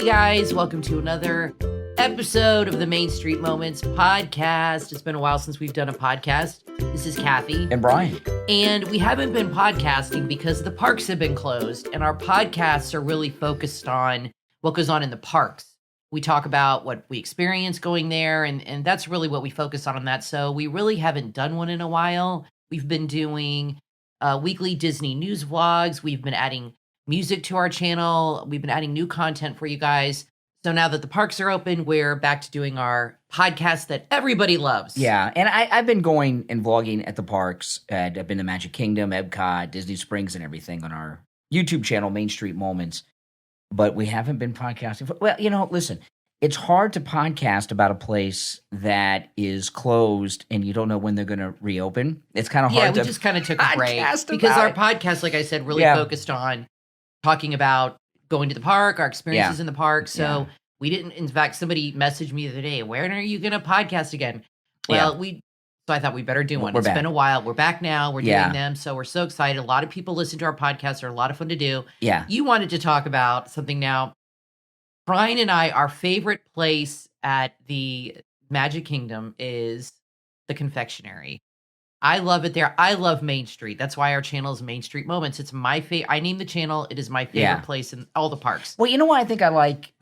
guys, welcome to another episode of the Main Street Moments podcast. It's been a while since we've done a podcast. This is Kathy. And Brian. And we haven't been podcasting because the parks have been closed, and our podcasts are really focused on what goes on in the parks. We talk about what we experience going there, and that's really what we focus on that. So we really haven't done one in a while. We've been doing weekly Disney news vlogs. We've been adding music to our channel. We've been adding new content for you guys. So now that the parks are open, we're back to doing our podcast that everybody loves. Yeah, and I've been going and vlogging at the parks. I've been to Magic Kingdom, Epcot, Disney Springs, and everything on our YouTube channel, Main Street Moments. But we haven't been podcasting. Well, listen, it's hard to podcast about a place that is closed and you don't know when they're going to reopen. It's kind of hard to we just kind of took a break because about our it. podcast, like I said, really focused on talking about going to the park, our experiences in the park. So we didn't. In fact, somebody messaged me the other day, "When are you going to podcast again?" Well, so I thought we better do one. It's been a while. We're back now. We're doing them. So we're so excited. A lot of people listen to our podcast. They're a lot of fun to do. Yeah. You wanted to talk about something now. Brian and I, our favorite place at the Magic Kingdom is the Confectionery. I love it there. I love Main Street. That's why our channel is Main Street Moments. It's my favorite. I named the channel. It is my favorite place in all the parks. Well, you know what I think I like?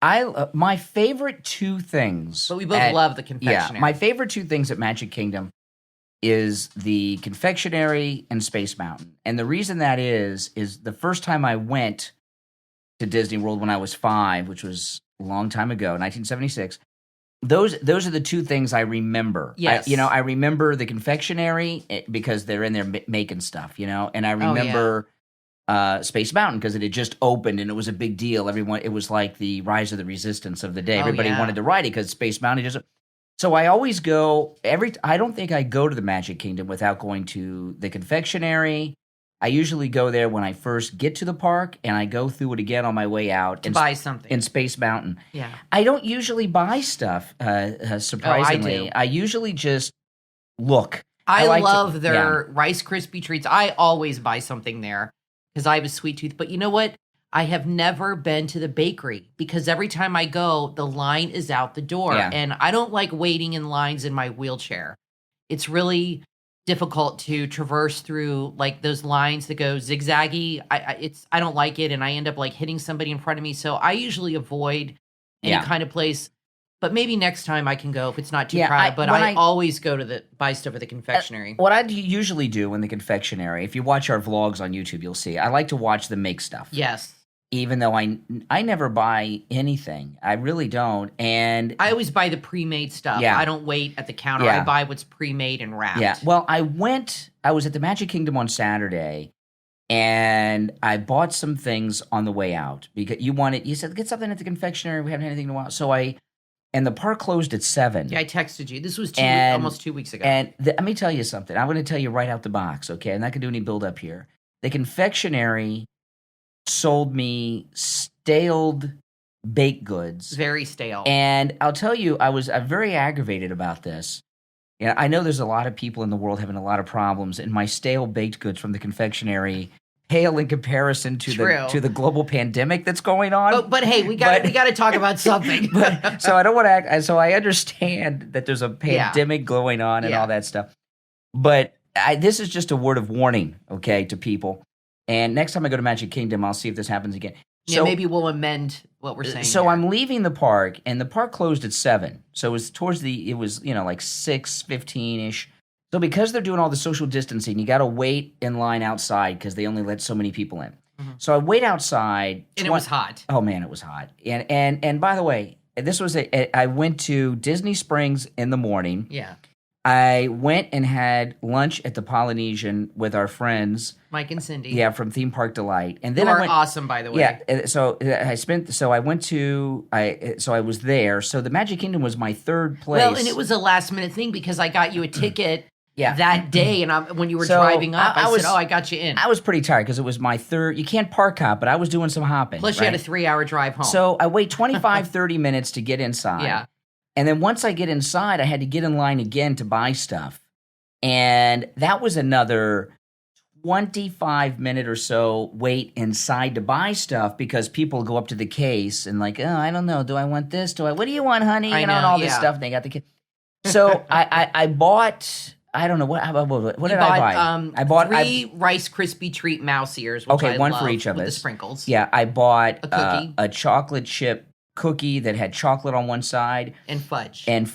My favorite two things. But we both love the Confectionery. Yeah, my favorite two things at Magic Kingdom is the Confectionery and Space Mountain. And the reason that is the first time I went to Disney World when I was 5, which was a long time ago, 1976. Those are the two things I remember. Yes. I remember the Confectionery because they're in there making stuff, and I remember Space Mountain because it had just opened and it was a big deal. It was like the Rise of the Resistance of the day. Everybody wanted to ride it because Space Mountain just. So I always go I don't think I go to the Magic Kingdom without going to the Confectionery. I usually go there when I first get to the park, and I go through it again on my way out. To buy something. In Space Mountain. Yeah. I don't usually buy stuff, surprisingly. I do. I usually just look. I love their Rice Krispie treats. I always buy something there because I have a sweet tooth. But you know what? I have never been to the bakery because every time I go, the line is out the door. Yeah. And I don't like waiting in lines in my wheelchair. It's really difficult to traverse through like those lines that go zigzaggy. I don't like it, and I end up like hitting somebody in front of me. So I usually avoid any kind of place. But maybe next time I can go if it's not too crowded. But I always go to buy stuff at the Confectionery. What I usually do in the Confectionery, if you watch our vlogs on YouTube, you'll see I like to watch them make stuff. Yes. Even though I never buy anything. I really don't. And I always buy the pre-made stuff. Yeah. I don't wait at the counter. Yeah. I buy what's pre-made and wrapped. Yeah. Well, I was at the Magic Kingdom on Saturday, and I bought some things on the way out because you said, get something at the Confectionery. We haven't had anything in a while. And the park closed at 7. Yeah, I texted you. This was almost 2 weeks ago. And let me tell you something. I'm going to tell you right out the box, okay? I'm not going to do any build up here. The Confectionery sold me staled baked goods. Very stale. And I'll tell you, I'm very aggravated about this. I know there's a lot of people in the world having a lot of problems, and my stale baked goods from the Confectionery pale in comparison to the global pandemic that's going on. But hey, we got to talk about something. So I don't want to act. So I understand that there's a pandemic going on and all that stuff. But this is just a word of warning, okay, to people. And next time I go to Magic Kingdom, I'll see if this happens again. Yeah, maybe we'll amend what we're saying. So I'm leaving the park, and the park closed at 7. So it was like 6:15-ish. So because they're doing all the social distancing, you got to wait in line outside because they only let so many people in. Mm-hmm. So I wait outside. And it was hot. Oh, man, it was hot. And by the way, I went to Disney Springs in the morning. Yeah. I went and had lunch at the Polynesian with our friends, Mike and Cindy. Yeah, from Theme Park Delight, and then I went awesome, by the way. Yeah, so I was there. So the Magic Kingdom was my third place. Well, and it was a last minute thing because I got you a ticket that day, and when you were driving up, I said, "Oh, I got you in." I was pretty tired because it was my third. You can't park hop, but I was doing some hopping. Plus, you had a 3-hour drive home. So I wait 25, 30 minutes to get inside. Yeah. And then once I get inside, I had to get in line again to buy stuff. And that was another 25-minute or so wait inside to buy stuff because people go up to the case and like, oh, I don't know. Do I want this? What do you want, honey? I And know, all this yeah. stuff. And they got the case. So I bought, I don't know, what did I buy? I bought 3 Rice Krispie Treat mouse ears, which I one love, for each of with us. the sprinkles. Yeah, I bought a cookie, a chocolate chip cookie that had chocolate on one side and fudge. I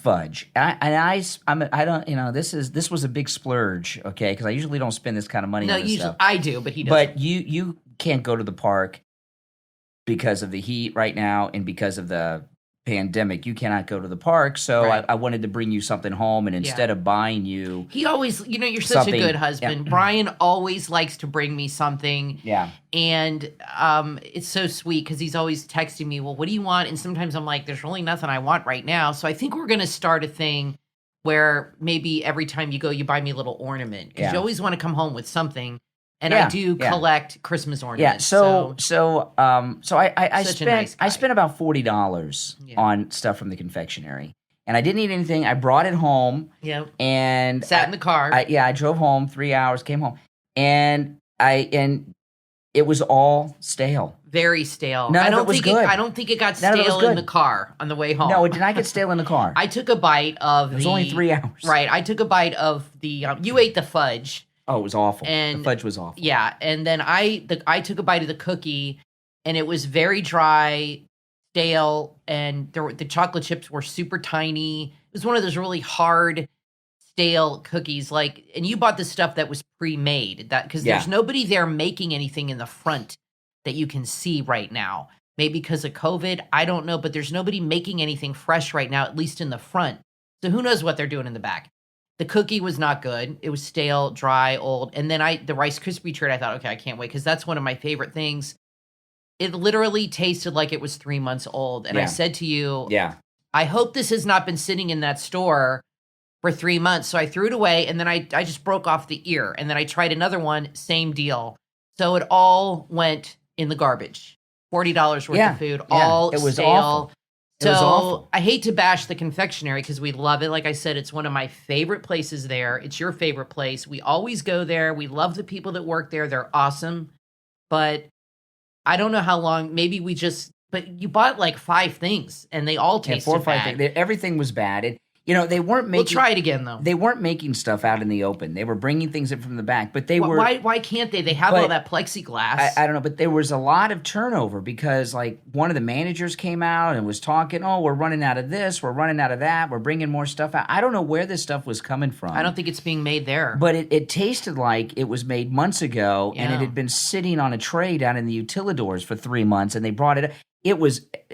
don't, this was a big splurge, okay? Because I usually don't spend this kind of money on this stuff. I do, but he doesn't. But you can't go to the park because of the heat right now and because of the pandemic. You cannot go to the park, so Right. I wanted to bring you something home, and instead of buying you, he always, you're such a good husband. Brian always likes to bring me something. Yeah. And it's so sweet because he's always texting me, well, what do you want? And sometimes I'm like, there's really nothing I want right now. So I think we're going to start a thing where maybe every time you go, you buy me a little ornament because you always want to come home with something. And I do collect Christmas ornaments. Yeah. So I Such a nice guy. spent about $40 on stuff from the confectionery, and I didn't eat anything. I brought it home. Yep. And sat in the car. I drove home 3 hours, came home, and it was all stale. Very stale. None of it was good. I don't think it got stale in the car on the way home. No, it did not get stale in the car. I took a bite of It was only 3 hours. Right. I took a bite of the. You ate the fudge. Oh, it was awful. And the fudge was awful. Yeah, and then I took a bite of the cookie, and it was very dry, stale, and the chocolate chips were super tiny. It was one of those really hard, stale cookies. And you bought the stuff that was pre-made, because there's nobody there making anything in the front that you can see right now. Maybe because of COVID, I don't know, but there's nobody making anything fresh right now, at least in the front. So who knows what they're doing in the back. The cookie was not good. It was stale, dry, old. And then the Rice Krispie treat, I thought, okay, I can't wait because that's one of my favorite things. It literally tasted like it was 3 months old. And I said to you, I hope this has not been sitting in that store for 3 months. So I threw it away, and then I just broke off the ear. And then I tried another one, same deal. So it all went in the garbage. $40 worth of food, all it was stale. Awful. So I hate to bash the confectionery because we love it. Like I said, it's one of my favorite places there. It's your favorite place. We always go there. We love the people that work there. They're awesome. But I don't know how long. Maybe but you bought like 5 things and they all tasted 4 or 5 bad. things. Everything was bad. They weren't making. We'll try it again, though. They weren't making stuff out in the open. They were bringing things in from the back, but they were. Why can't they? They have all that plexiglass. I don't know, but there was a lot of turnover because, one of the managers came out and was talking. Oh, we're running out of this. We're running out of that. We're bringing more stuff out. I don't know where this stuff was coming from. I don't think it's being made there. But it tasted like it was made months ago, and it had been sitting on a tray down in the utilidors for 3 months, and they brought it up. It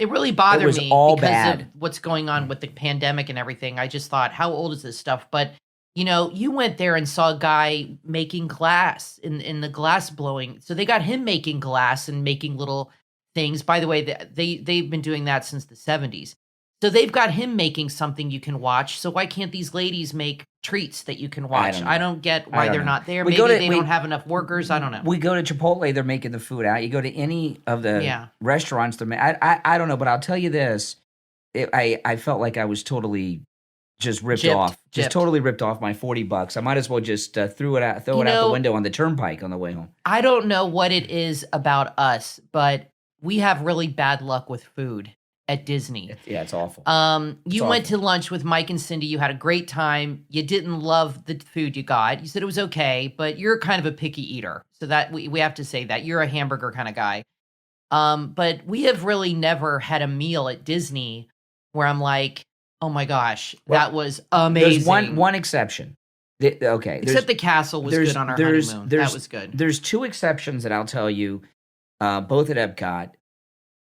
really bothered me because of what's going on with the pandemic and everything. I just thought, how old is this stuff? But, you went there and saw a guy making glass in the glass blowing. So they got him making glass and making little things. By the way, they've been doing that since the 70s. So they've got him making something you can watch. So why can't these ladies make treats that you can watch? I don't get why they're not there. Maybe they don't have enough workers. I don't know. We go to Chipotle, they're making the food out. You go to any of the restaurants, I don't know, but I'll tell you this. I felt like I was totally just ripped off. Just totally ripped off my $40. I might as well just throw it out the window on the turnpike on the way home. I don't know what it is about us, but we have really bad luck with food at Disney. Yeah, it's awful. You went to lunch with Mike and Cindy. You had a great time. You didn't love the food you got. You said it was okay, but you're kind of a picky eater. So that we have to say that. You're a hamburger kind of guy. But we have really never had a meal at Disney where I'm like, oh my gosh, that was amazing. There's one exception. Except the castle was good on our honeymoon. That was good. There's 2 exceptions that I'll tell you, both at Epcot.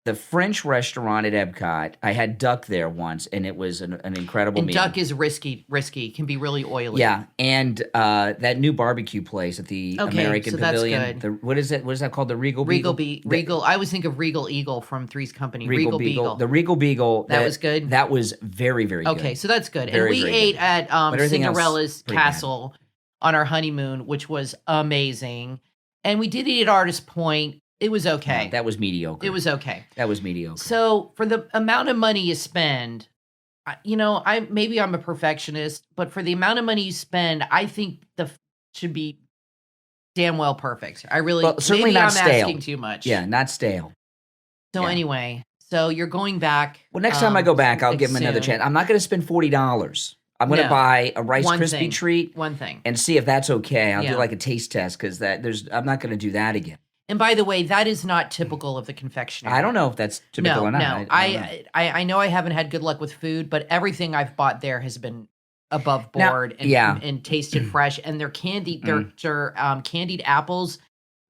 The French restaurant at Epcot, I had duck there once, and it was an incredible meal. Duck is risky, can be really oily. Yeah, and that new barbecue place at the American Pavilion. That's good. What is it? What is that called? The Regal Beagle? Regal. I always think of Regal Eagle from Three's Company. Regal Beagle. The Regal Beagle. That was good? That was very, very good. Okay, so that's good. Very, and we ate at Cinderella's Castle bad. On our honeymoon, which was amazing. And we did eat at Artist Point. It was okay. No, that was mediocre. It was okay. That was mediocre. So for the amount of money you spend, maybe I'm a perfectionist, but for the amount of money you spend, I think should be damn well perfect. I really certainly maybe not I'm stale. asking too much. Yeah, not stale. So anyway, so you're going back. Well, next time I go back, I'll give them another soon. chance. I'm not going to spend $40. I'm going to buy a Rice Krispie treat. One thing. And see if that's okay. I'll do like a taste test because I'm not going to do that again. And by the way, that is not typical of the confectionery. I don't know if that's typical or not. No, I know I haven't had good luck with food, but everything I've bought there has been above board and tasted fresh. And their candy, their candied apples,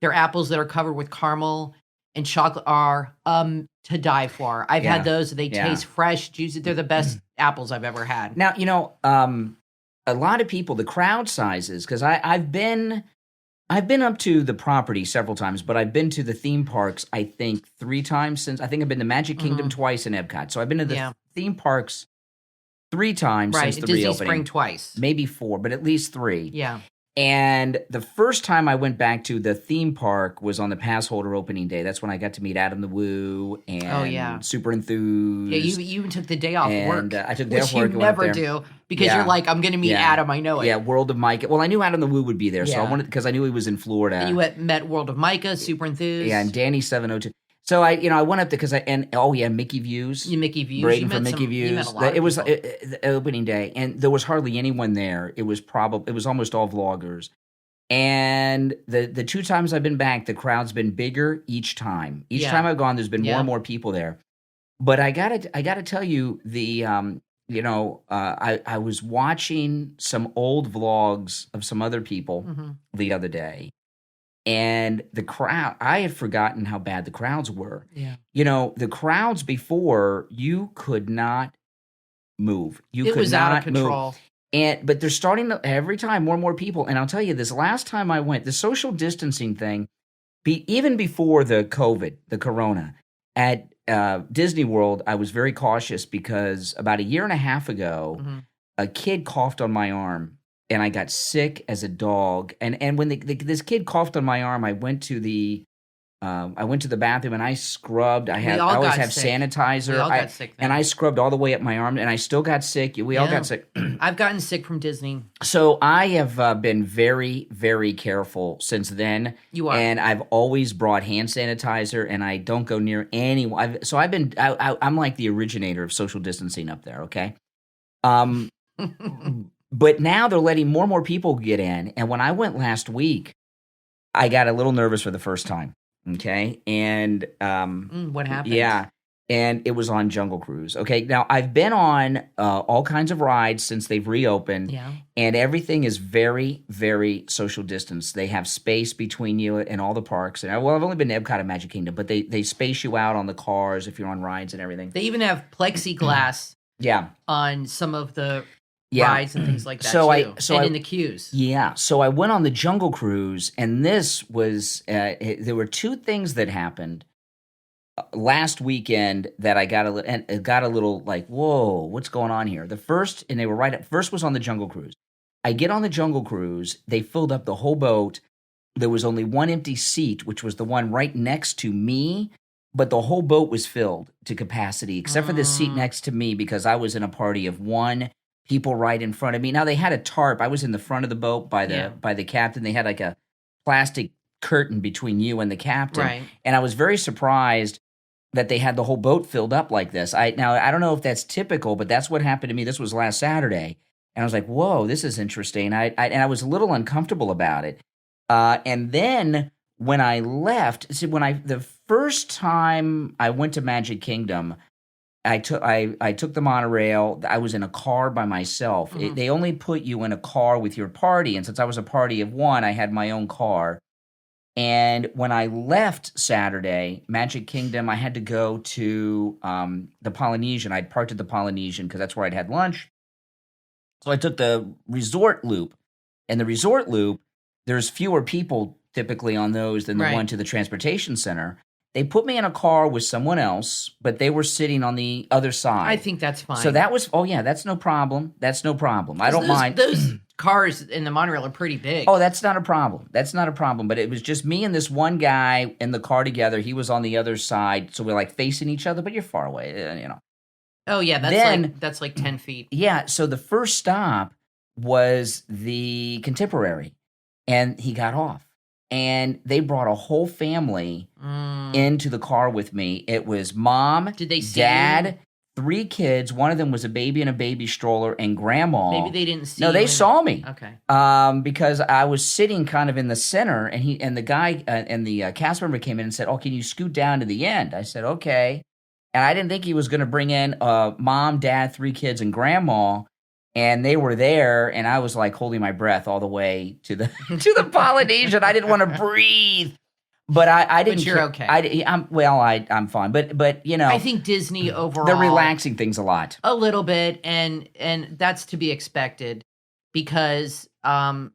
their apples that are covered with caramel and chocolate are to die for. I've had those. They taste fresh, juicy. They're the best apples I've ever had. Now, a lot of people, the crowd sizes, because I've been up to the property several times, but I've been to the theme parks, I think, 3 times since. I think I've been to Magic Kingdom twice and Epcot. So I've been to the theme parks 3 times since the Disney reopening. Spring twice. Maybe 4, but at least 3. Yeah. And the first time I went back to the theme park was on the pass holder opening day. That's when I got to meet Adam the Woo and Super Enthused. Yeah, you even took the day off work. I took the day off work. Which you never do because you're like, I'm going to meet Adam. I know it. Yeah, World of Micah. Well, I knew Adam the Woo would be there, so I wanted because I knew he was in Florida. And you met World of Micah, Super Enthused. Yeah, and Danny 702. So I went up there because Mickey Views. Mickey Views. Braden from Mickey Views. It was the opening day, and there was hardly anyone there. It was almost all vloggers. And the 2 times I've been back, the crowd's been bigger each time. Each time I've gone, there's been more and more people there. But I gotta tell you, I was watching some old vlogs of some other people the other day, and the crowd. I had forgotten how bad the crowds were. Yeah, the crowds before, you could not move. It was out of control. Move. But they're starting to, every time, more and more people. And I'll tell you, this last time I went, the social distancing thing, even before the COVID, the corona, at Disney World, I was very cautious because about 1.5 years ago, a kid coughed on my arm, and I got sick as a dog. And when this kid coughed on my arm, I went to the bathroom and I scrubbed. I always have sanitizer. We all got sick then. And I scrubbed all the way up my arm, and I still got sick. We all got sick. I've gotten sick from Disney. So I have been very, very careful since then. You are. And I've always brought hand sanitizer, and I don't go near anyone. I'm like the originator of social distancing up there, okay? But now they're letting more and more people get in. And when I went last week, I got a little nervous for the first time. Okay. And what happened? Yeah. And it was on Jungle Cruise. Okay. Now, I've been on all kinds of rides since they've reopened. Yeah. And everything is very, very social distance. They have space between you and all the parks. And I've only been to Epcot and Magic Kingdom, but they space you out on the cars if you're on rides and everything. They even have plexiglass on some of the rides and things like that in the queues. Yeah. So I went on the Jungle Cruise, and this was there were 2 things that happened last weekend that I got a little like, whoa, what's going on here? The first, and they were first was on the Jungle Cruise. I get on the Jungle Cruise, they filled up the whole boat. There was only one empty seat, which was the one right next to me, but the whole boat was filled to capacity, except for the seat next to me, because I was in a party of 1. People right in front of me. Now, they had a tarp. I was in the front of the boat by the captain. They had like a plastic curtain between you and the captain. Right. And I was very surprised that they had the whole boat filled up like this. I don't know if that's typical, but that's what happened to me. This was last Saturday. And I was like, whoa, this is interesting. And I was a little uncomfortable about it. And then when I left, the first time I went to Magic Kingdom, I took the monorail. I was in a car by myself. They only put you in a car with your party, and since I was a party of 1, I had my own car. And when I left Saturday, Magic Kingdom, I had to go to the Polynesian. I'd parked at the Polynesian because that's where I'd had lunch. So I took the resort loop. And the resort loop, there's fewer people typically on those than the one to the transportation center. They put me in a car with someone else, but they were sitting on the other side. I think that's fine. So that was, that's no problem. That's no problem. I don't mind. Those cars in the monorail are pretty big. Oh, that's not a problem. That's not a problem. But it was just me and this one guy in the car together. He was on the other side. So we're like facing each other, but you're far away, Oh, yeah. That's like 10 feet. Yeah. So the first stop was the Contemporary, and he got off. and they brought a whole family Mm. into the car with me. It was mom, Did they see dad, you? 3 kids. One of them was a baby in a baby stroller, and grandma. Maybe they didn't see No, you. they saw me. Okay. Because I was sitting kind of in the center, and the guy and the cast member came in and said, "Oh, can you scoot down to the end?" I said, "Okay." And I didn't think he was going to bring in mom, dad, 3 kids, and grandma. And they were there, and I was like holding my breath all the way to the to the Polynesian. I didn't want to breathe, but I didn't. But you're okay. I'm fine. But you know, I think Disney overall, they're relaxing things a lot. a little bit, and that's to be expected because the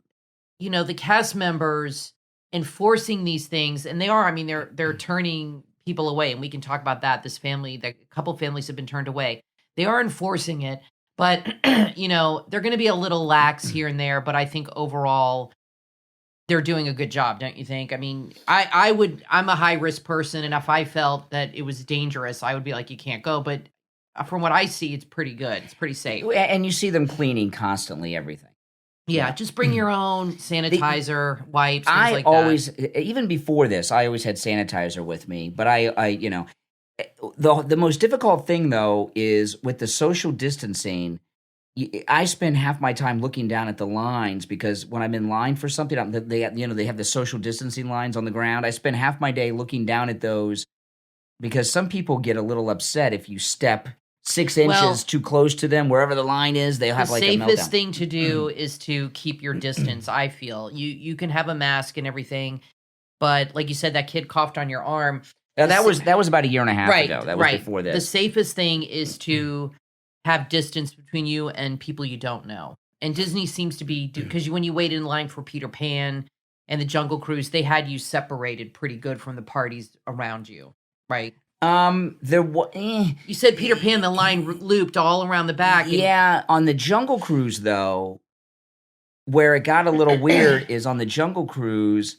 cast members enforcing these things, and they are. I mean, they're turning people away, and we can talk about that. This family, a couple families have been turned away. They are enforcing it. But, they're going to be a little lax here and there. But I think overall, they're doing a good job, don't you think? I mean, I'm a high-risk person. And if I felt that it was dangerous, I would be like, you can't go. But from what I see, it's pretty good. It's pretty safe. And you see them cleaning constantly everything. Yeah, just bring your own sanitizer, wipes, things I like always, that. even before this, I always had sanitizer with me. But the most difficult thing, though, is with the social distancing, I spend half my time looking down at the lines because when I'm in line for something, they have the social distancing lines on the ground. I spend half my day looking down at those because some people get a little upset if you step 6 inches too close to them, wherever the line is, they'll have like a meltdown. The safest thing to do is to keep your distance, I feel. You can have a mask and everything, but like you said, that kid coughed on your arm. That was about a year and a half ago. That was before this. The safest thing is to have distance between you and people you don't know. And Disney seems to be, because when you waited in line for Peter Pan and the Jungle Cruise, they had you separated pretty good from the parties around you, right? You said Peter Pan, the line looped all around the back. Yeah, on the Jungle Cruise, though, where it got a little weird is on the Jungle Cruise,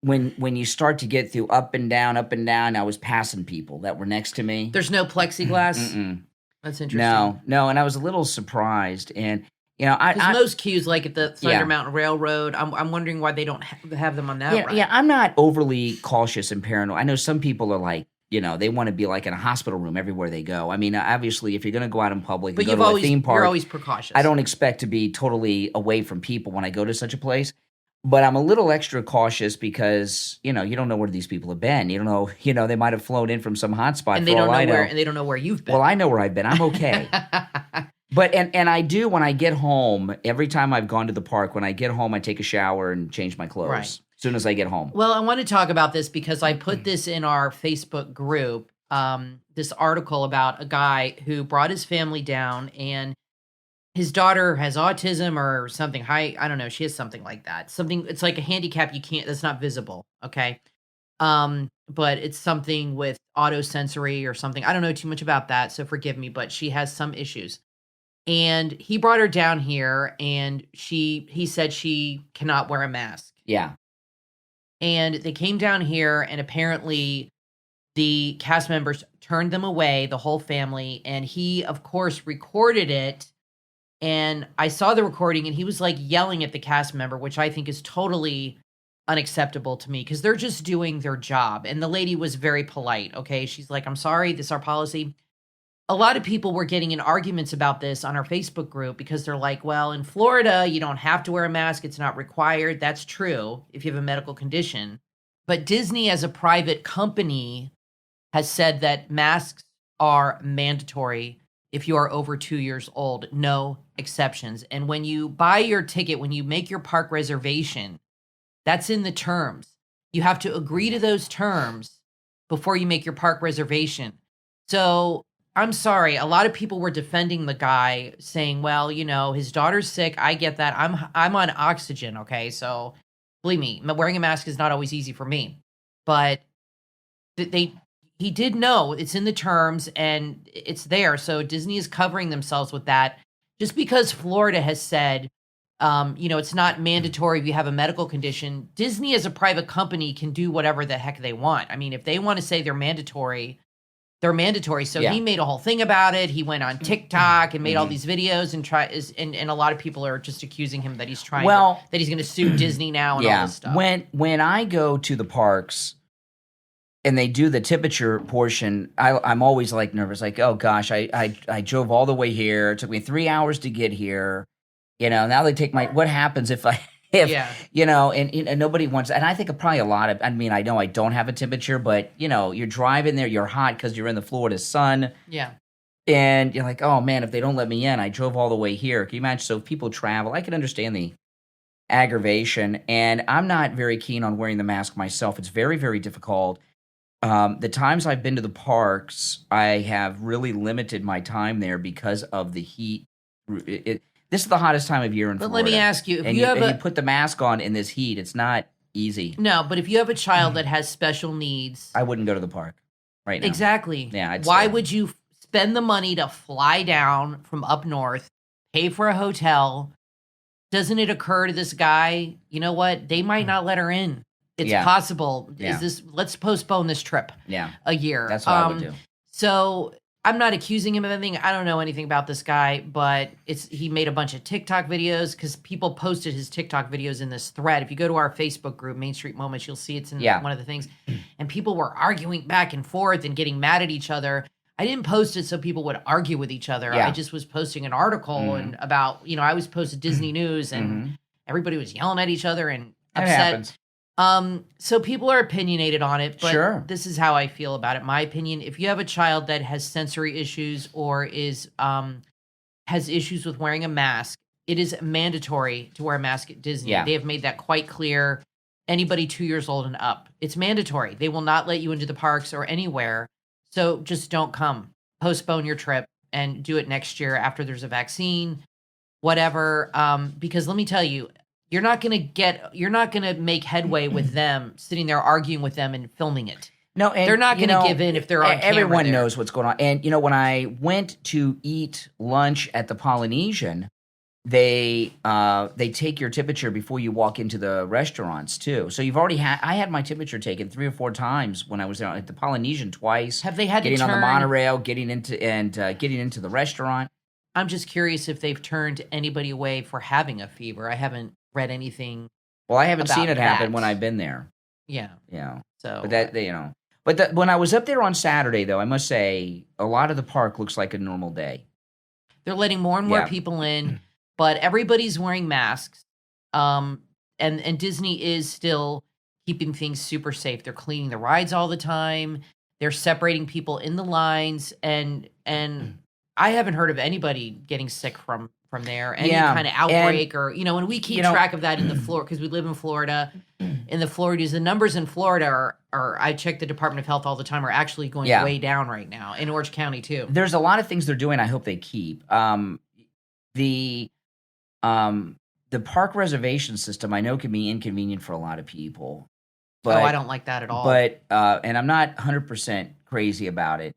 when you start to get through up and down, I was passing people that were next to me. There's no plexiglass? Mm-mm. That's interesting. No, and I was a little surprised. And, because most queues, like at the Thunder Mountain Railroad, I'm wondering why they don't have them on that ride. Yeah, I'm not overly cautious and paranoid. I know some people are like, they want to be like in a hospital room everywhere they go. I mean, obviously, if you're going to go out in public and go to a theme park, you're always precautious. I don't expect to be totally away from people when I go to such a place. But I'm a little extra cautious because, you don't know where these people have been. You don't know, they might have flown in from some hotspot. And they don't know where, and they don't know where you've been. Well, I know where I've been. I'm okay. But and I do when I get home, every time I've gone to the park, when I get home, I take a shower and change my clothes as soon as I get home. Well, I want to talk about this because I put this in our Facebook group, this article about a guy who brought his family down and his daughter has autism or something I don't know. She has something like that. It's like a handicap that's not visible. Okay. But it's something with autosensory or something. I don't know too much about that, so forgive me, but she has some issues. And he brought her down here and he said she cannot wear a mask. Yeah. And they came down here and apparently the cast members turned them away, the whole family. And he, of course, recorded it. And I saw the recording and he was like yelling at the cast member, which I think is totally unacceptable to me because they're just doing their job. And the lady was very polite. Okay. She's like, I'm sorry, this is our policy. A lot of people were getting in arguments about this on our Facebook group because they're like, well, in Florida, you don't have to wear a mask. It's not required. That's true if you have a medical condition. But Disney as a private company has said that masks are mandatory if you are over 2 years old, no exceptions. And when you buy your ticket, when you make your park reservation, that's in the terms. You have to agree to those terms before you make your park reservation. So I'm sorry. A lot of people were defending the guy saying, well, his daughter's sick. I get that. I'm on oxygen. Okay. So believe me, wearing a mask is not always easy for me, but he did know it's in the terms and it's there. So Disney is covering themselves with that. Just because Florida has said, it's not mandatory if you have a medical condition, Disney as a private company can do whatever the heck they want. I mean, if they want to say they're mandatory, They're mandatory. So Yeah. he made a whole thing about it. He went on TikTok and made all these videos and a lot of people are just accusing him that he's trying that he's going to sue Disney now and all this stuff. When I go to the parks and they do the temperature portion, I'm always like nervous, like, oh gosh, I drove all the way here. It took me 3 hours to get here. Now they take what happens if and nobody wants, and I think probably I know I don't have a temperature, but you're driving there, you're hot because you're in the Florida sun. Yeah. And you're like, oh man, if they don't let me in, I drove all the way here. Can you imagine? So if people travel, I can understand the aggravation, and I'm not very keen on wearing the mask myself. It's very, very difficult. The times I've been to the parks, I have really limited my time there because of the heat. This is the hottest time of year in Florida. But let me ask you, if you put the mask on in this heat, it's not easy. No, but if you have a child that has special needs, I wouldn't go to the park right now. Exactly. Yeah. Why would you spend the money to fly down from up north, pay for a hotel? Doesn't it occur to this guy, you know what? They might not let her in. It's possible. Yeah. Let's postpone this trip a year. That's what I would do. So I'm not accusing him of anything. I don't know anything about this guy, but he made a bunch of TikTok videos because people posted his TikTok videos in this thread. If you go to our Facebook group, Main Street Moments, you'll see it's in one of the things. And people were arguing back and forth and getting mad at each other. I didn't post it so people would argue with each other. I just was posting an article and about, I was posted Disney News and everybody was yelling at each other and upset. That happens. So people are opinionated on it, but Sure. This is how I feel about it. My opinion, if you have a child that has sensory issues or has issues with wearing a mask, it is mandatory to wear a mask at Disney. Yeah. They have made that quite clear. Anybody 2 years old and up, it's mandatory. They will not let you into the parks or anywhere. So just don't come. Postpone your trip and do it next year after there's a vaccine, whatever. Because let me tell you, you're not going to make headway with them sitting there arguing with them and filming it. No, and they're not going to give in if they're on camera. Everyone knows what's going on. And when I went to eat lunch at the Polynesian, they take your temperature before you walk into the restaurants too. So you've already I had my temperature taken 3 or 4 times when I was there at the Polynesian twice. Have they had getting to on the turn monorail, getting into the restaurant? I'm just curious if they've turned anybody away for having a fever. I haven't read anything. Well, I haven't seen it happen that. when I've been there. Yeah. So, but when I was up there on Saturday, though, I must say a lot of the park looks like a normal day. They're letting more and more people in, but everybody's wearing masks. And Disney is still keeping things super safe. They're cleaning the rides all the time. They're separating people in the lines, and I haven't heard of anybody getting sick from there, any kind of outbreak, and we keep track of that in the Florida because we live in Florida. In the Floridas, the numbers in Florida are I check the Department of Health all the time, are actually going way down right now in Orange County too. There's a lot of things they're doing. I hope they keep the park reservation system. I know can be inconvenient for a lot of people. But, I don't like that at all. But and I'm not 100% crazy about it.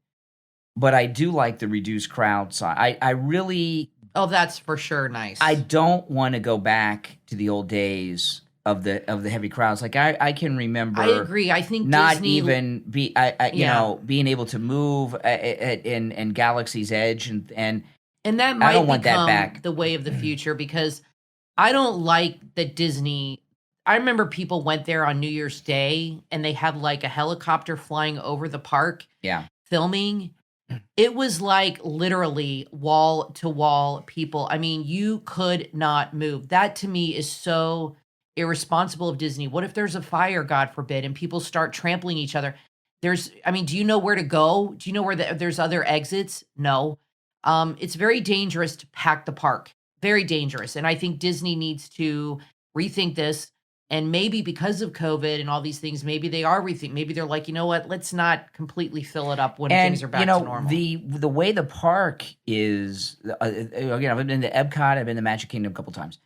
But I do like the reduced crowd size. I really. Oh, that's for sure nice. I don't want to go back to the old days of the heavy crowds. Like I can remember. I agree. I think not Disney, even being able to move in Galaxy's Edge and that might I don't want become that back. The way of the future because I don't like that Disney. I remember people went there on New Year's Day and they had like a helicopter flying over the park. Yeah. Filming. It was like literally wall to wall people. I mean, you could not move. That to me is so irresponsible of Disney. What if there's a fire, God forbid, and people start trampling each other? Do you know where to go? Do you know where there's other exits? No. It's very dangerous to pack the park. Very dangerous. And I think Disney needs to rethink this. And maybe because of COVID and all these things, maybe they are rethinking. Maybe they're like, you know what? Let's not completely fill it up when things are back to normal. The way the park is, again, I've been to Epcot, I've been to Magic Kingdom a couple times.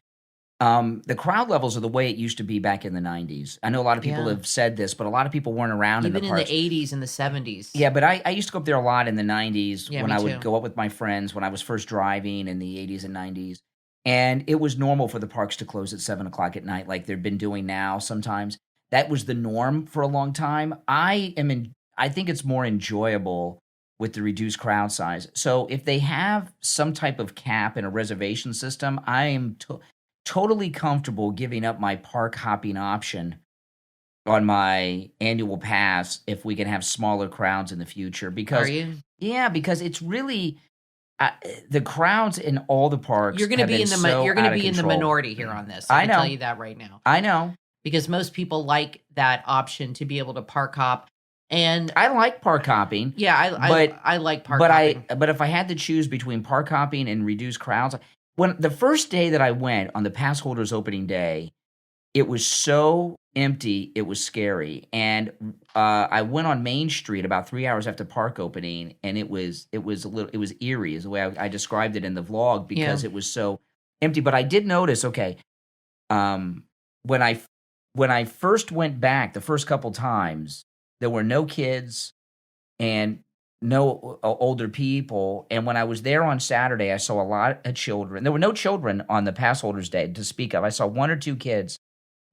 The crowd levels are the way it used to be back in the 90s. I know a lot of people have said this, but a lot of people weren't around even in the parks. In the 80s and the 70s. Yeah, but I used to go up there a lot in the 90s when I would too. go up with my friends when I was first driving in the 80s and 90s. And it was normal for the parks to close at 7 o'clock at night like they've been doing now sometimes. That was the norm for a long time. I think it's more enjoyable with the reduced crowd size. So if they have some type of cap and a reservation system, I am totally comfortable giving up my park hopping option on my annual pass if we can have smaller crowds in the future. Because Are you? Yeah, because it's really the crowds in all the parks. You're going to be in the you're going to be in the control. minority here on this. I can know. tell you that right now. I know. Because most people like that option to be able to park hop. And I like park hopping. Yeah, I like park hopping. But if I had to choose between park hopping and reduced crowds, when the first day that I went on the pass holders opening day, it was so empty, it was scary. And I went on Main Street about 3 hours after park opening, and it was eerie, is the way I described it in the vlog, because it was so empty. But I did notice, when I first went back the first couple times, there were no kids and no older people. And when I was there on Saturday, I saw a lot of children. There were no children on the pass holders day to speak of. I saw 1 or 2 kids.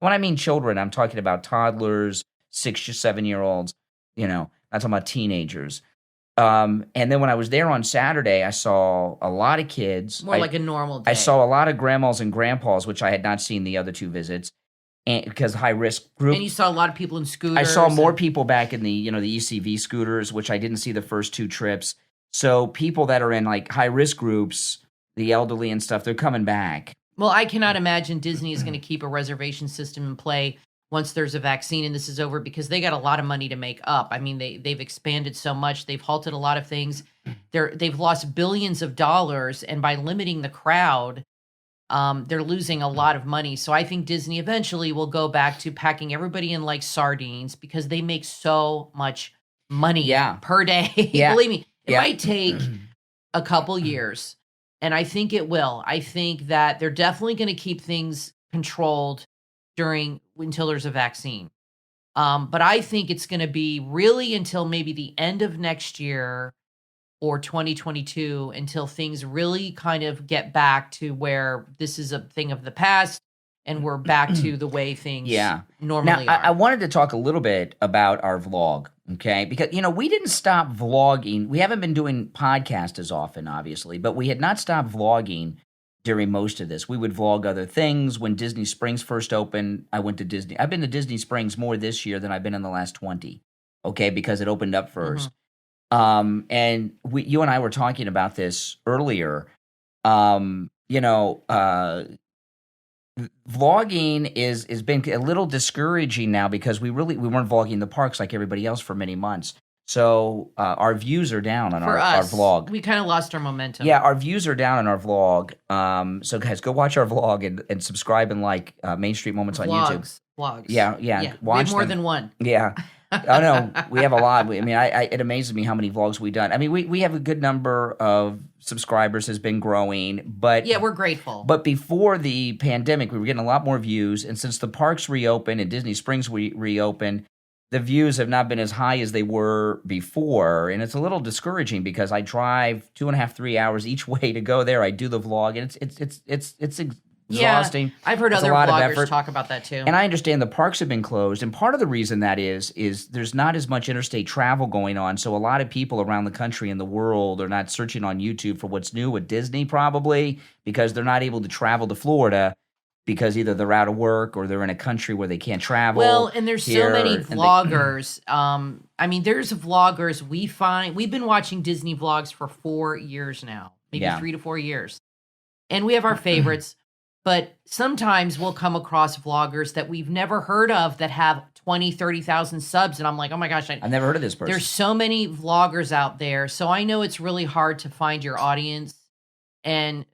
When I mean children, I'm talking about toddlers, 6 to 7-year-olds, not talking about teenagers. And then when I was there on Saturday, I saw a lot of kids. More like a normal day. I saw a lot of grandmas and grandpas, which I had not seen the other 2 visits. And because high-risk group. And you saw a lot of people in scooters. I saw more people back in the, the ECV scooters, which I didn't see the first 2 trips. So people that are in like high-risk groups, the elderly and stuff, they're coming back. Well, I cannot imagine Disney is going to keep a reservation system in play once there's a vaccine and this is over, because they got a lot of money to make up. I mean, they've expanded so much. They've halted a lot of things. They've lost billions of dollars, and by limiting the crowd, they're losing a lot of money. So I think Disney eventually will go back to packing everybody in like sardines, because they make so much money per day. Believe me, it might take a couple years, and I think it will. I think that they're definitely going to keep things controlled until there's a vaccine. But I think it's going to be really until maybe the end of next year or 2022 until things really kind of get back to where this is a thing of the past and we're back to the way things normally are. I wanted to talk a little bit about our vlog, okay? Because, we didn't stop vlogging. We haven't been doing podcasts as often, obviously, but we had not stopped vlogging during most of this. We would vlog other things. When Disney Springs first opened, I went to Disney. I've been to Disney Springs more this year than I've been in the last 20, okay, because it opened up first. And you and I were talking about this earlier. Vlogging is been a little discouraging now, because we weren't vlogging the parks like everybody else for many months. So our views are down on our vlog. We kind of lost our momentum. Yeah, our views are down on our vlog. So guys, go watch our vlog and subscribe and like Main Street Moments on YouTube. Vlogs. Yeah. We have more than one. Yeah. Oh no, we have a lot. It amazes me how many vlogs we've done. We have a good number of subscribers, has been growing, but we're grateful. But before the pandemic, we were getting a lot more views, and since the parks reopened and Disney Springs reopened, the views have not been as high as they were before, and it's a little discouraging because I drive 2.5, 3 hours each way to go there. I do the vlog, and it's exhausting. I've heard other vloggers talk about that too. And I understand the parks have been closed, and part of the reason that is there's not as much interstate travel going on, so a lot of people around the country and the world are not searching on YouTube for what's new with Disney, probably because they're not able to travel to Florida because either they're out of work or they're in a country where they can't travel. Well, and there's so many vloggers. There's vloggers we've been watching Disney vlogs for 4 years now, maybe 3 to 4 years. And we have our favorites, but sometimes we'll come across vloggers that we've never heard of that have 20, 30,000 subs. And I'm like, oh my gosh, I've never heard of this person. There's so many vloggers out there. So I know it's really hard to find your audience. And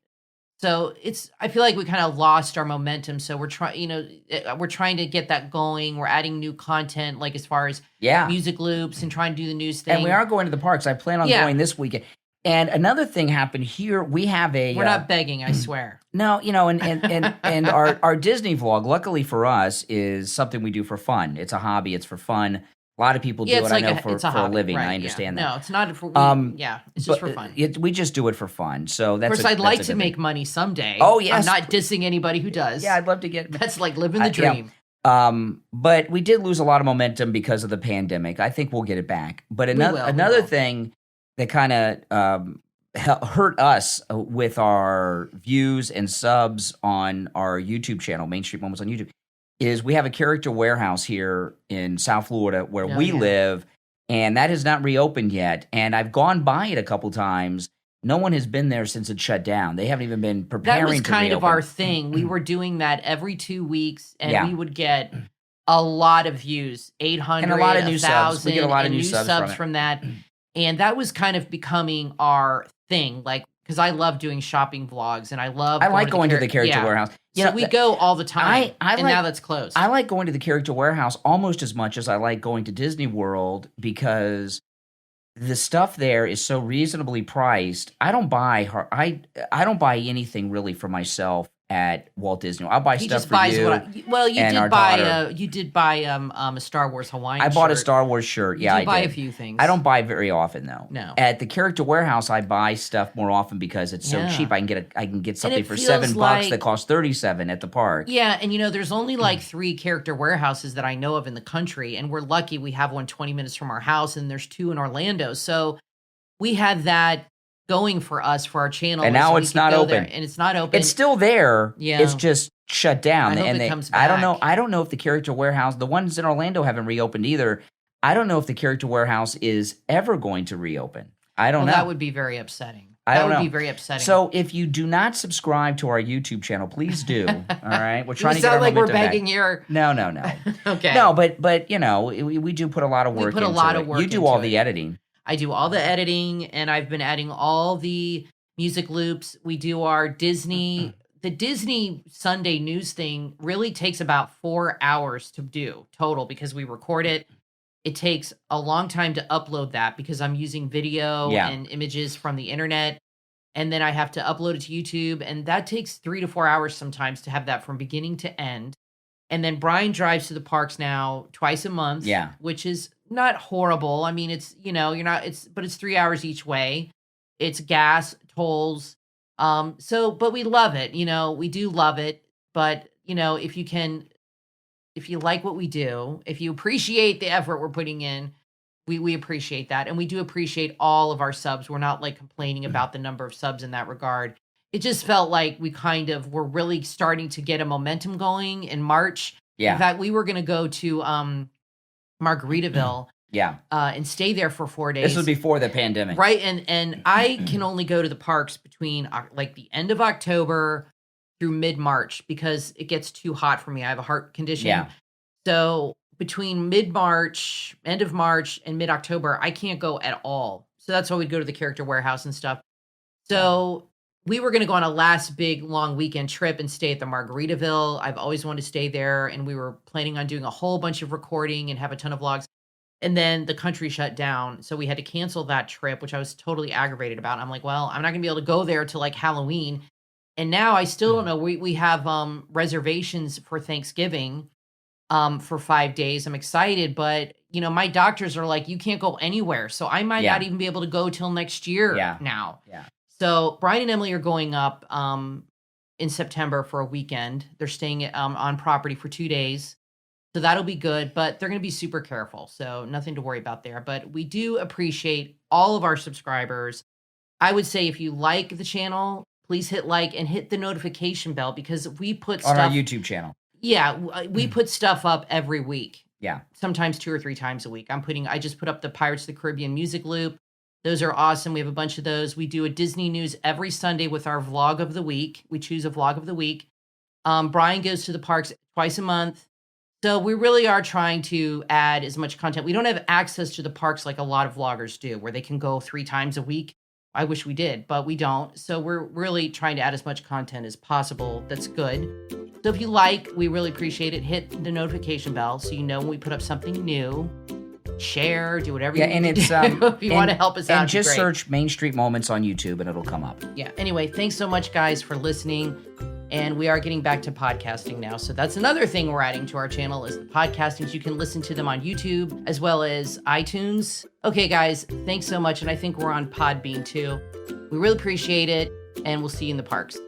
so I feel like we kind of lost our momentum. So we're trying to get that going. We're adding new content, like as far as music loops and trying to do the news thing. And we are going to the parks. I plan on going this weekend. And another thing happened here. We have we're not begging, I swear. No, and our Disney vlog, luckily for us, is something we do for fun. It's a hobby. It's for fun. A lot of people do it, I know, for a living. Right, I understand that. No, it's not for it's just for fun. We just do it for fun. So that's of course, I'd like to make money someday. Oh, yes. I'm not dissing anybody who does. Yeah, I'd love to get... That's like living the dream. But we did lose a lot of momentum because of the pandemic. I think we'll get it back. But another thing that kind of hurt us with our views and subs on our YouTube channel, Main Street Moments on YouTube, is we have a Character Warehouse here in South Florida where we live, and that has not reopened yet. And I've gone by it a couple times. No one has been there since it shut down. They haven't even been preparing to reopen. That was kind of our thing. We were doing that every 2 weeks, and we would get a lot of views, 800, and a lot of new 1,000, subs. We get a lot of new subs from that. And that was kind of becoming our thing, like, because I love doing shopping vlogs, and I like going to the Character Warehouse. So we go all the time, and now that's closed. I like going to the Character Warehouse almost as much as I like going to Disney World because the stuff there is so reasonably priced. I don't buy anything really for myself at Walt Disney World. I'll buy stuff for you. You did buy a Star Wars Hawaiian shirt. I bought a Star Wars shirt. Yeah, I buy a few things. I don't buy very often though. No. At the Character Warehouse, I buy stuff more often because it's so cheap. I can get something for $7 that costs $37 at the park. Yeah, and there's only like 3 Character Warehouses that I know of in the country, and we're lucky we have one 20 minutes from our house, and there's 2 in Orlando. So we had that going for us for our channel, and now it's not open. And it's not open. It's still there. Yeah, it's just shut down. I hope it comes back. I don't know if the Character Warehouse, the ones in Orlando, haven't reopened either. I don't know if the Character Warehouse is ever going to reopen. I don't know. That would be very upsetting. That would be very upsetting. So if you do not subscribe to our YouTube channel, please do. All right, we're trying to get our sound like we're momentum begging back. here. No. Okay. No, but we do put a lot of work. You do all the editing. I do all the editing, and I've been adding all the music loops. We do our Disney. The Disney Sunday news thing really takes about 4 hours to do total because we record it. It takes a long time to upload that because I'm using video and images from the internet. And then I have to upload it to YouTube. And that takes 3 to 4 hours sometimes to have that from beginning to end. And then Brian drives to the parks now twice a month, which is not horrible. I mean, it's, but it's 3 hours each way. It's gas, tolls. But we love it. We do love it. But, if you like what we do, if you appreciate the effort we're putting in, we appreciate that. And we do appreciate all of our subs. We're not like complaining about the number of subs in that regard. It just felt like we kind of were really starting to get a momentum going in March. Yeah. In fact, we were going to go to Margaritaville. And stay there for 4 days. This was before the pandemic. Right. And I can only go to the parks between like the end of October through mid-March because it gets too hot for me. I have a heart condition. Yeah. So between mid-March, end of March, and mid-October, I can't go at all. So that's why we'd go to the Character Warehouse and stuff. So we were going to go on a last big long weekend trip and stay at the Margaritaville. I've always wanted to stay there, and we were planning on doing a whole bunch of recording and have a ton of vlogs. And then the country shut down, so we had to cancel that trip, which I was totally aggravated about. I'm like, well, I'm not going to be able to go there till like Halloween. And now I still don't know. We have reservations for Thanksgiving for 5 days. I'm excited, but my doctors are like, you can't go anywhere. So I might not even be able to go till next year now. Yeah. So Brian and Emily are going up in September for a weekend. They're staying on property for 2 days. So that'll be good, but they're going to be super careful. So nothing to worry about there. But we do appreciate all of our subscribers. I would say if you like the channel, please hit like and hit the notification bell because we put stuff on our YouTube channel. Yeah, we put stuff up every week. Yeah. Sometimes 2 or 3 times a week. I just put up the Pirates of the Caribbean music loop. Those are awesome. We have a bunch of those. We do a Disney news every Sunday with our vlog of the week. We choose a vlog of the week. Brian goes to the parks twice a month. So we really are trying to add as much content. We don't have access to the parks like a lot of vloggers do, where they can go 3 times a week. I wish we did, but we don't. So we're really trying to add as much content as possible that's good. So if you like, we really appreciate it. Hit the notification bell so you know when we put up something new. Share, do whatever you need to do. If you want to help us out, and just search Main Street Moments on YouTube and it'll come up. Yeah. Anyway, thanks so much, guys, for listening. And we are getting back to podcasting now. So that's another thing we're adding to our channel is the podcastings. You can listen to them on YouTube as well as iTunes. Okay, guys, thanks so much. And I think we're on Podbean too. We really appreciate it. And we'll see you in the parks.